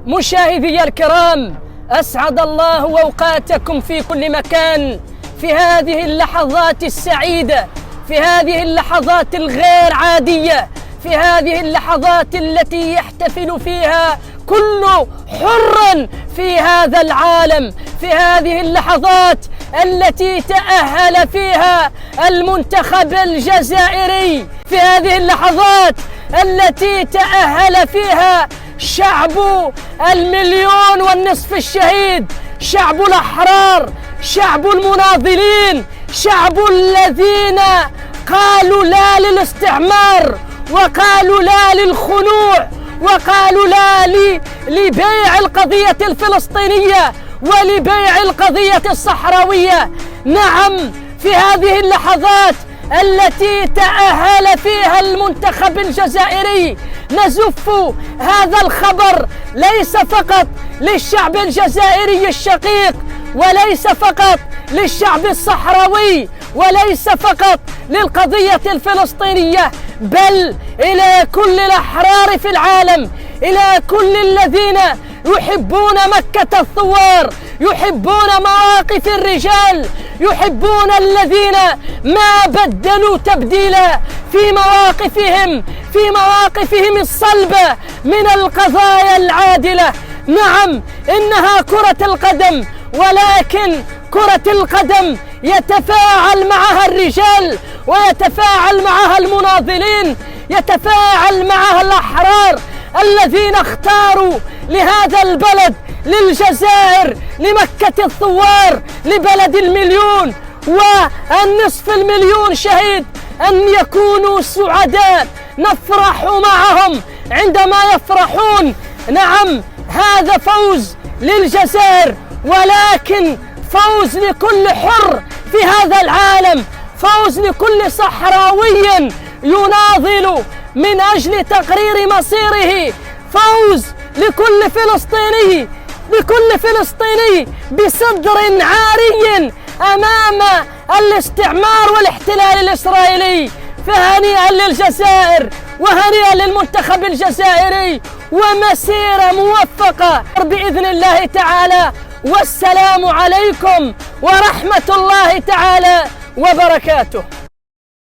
مشاهدي الكرام، أسعد الله أوقاتكم في كل مكان في هذه اللحظات السعيدة، في هذه اللحظات الغير عادية، في هذه اللحظات التي يحتفل فيها كل حر في هذا العالم، في هذه اللحظات التي تأهل فيها المنتخب الجزائري، في هذه اللحظات التي تأهل فيها شعب 1,500,000 الشهيد، شعب الأحرار، شعب المناضلين، شعب الذين قالوا لا للاستعمار، وقالوا لا للخنوع، وقالوا لا لبيع القضية الفلسطينية ولبيع القضية الصحراوية. نعم، في هذه اللحظات التي تأهل فيها المنتخب الجزائري نزف هذا الخبر ليس فقط للشعب الجزائري الشقيق، وليس فقط للشعب الصحراوي، وليس فقط للقضية الفلسطينية، بل إلى كل الأحرار في العالم، إلى كل الذين يحبون مكة الثوار، يحبون مواقف الرجال، يحبون الذين ما بدلوا تبديلا في مواقفهم الصلبة من القضايا العادلة. نعم، إنها كرة القدم، ولكن كرة القدم يتفاعل معها الرجال، ويتفاعل معها المناضلين، يتفاعل معها الأحرار الذين اختاروا لهذا البلد، للجزائر، لمكة الثوار، لبلد 1,000,000 والنصف المليون شهيد، أن يكونوا سعداء، نفرح معهم عندما يفرحون. نعم، هذا فوز للجزائر، ولكن فوز لكل حر في هذا العالم، فوز لكل صحراوي يناضل من أجل تقرير مصيره، فوز لكل فلسطيني بصدر عاري أمام الاستعمار والاحتلال الإسرائيلي. فهنيئا للجزائر، وهنيئا للمنتخب الجزائري، ومسيرة موفقة بإذن الله تعالى. والسلام عليكم ورحمة الله تعالى وبركاته.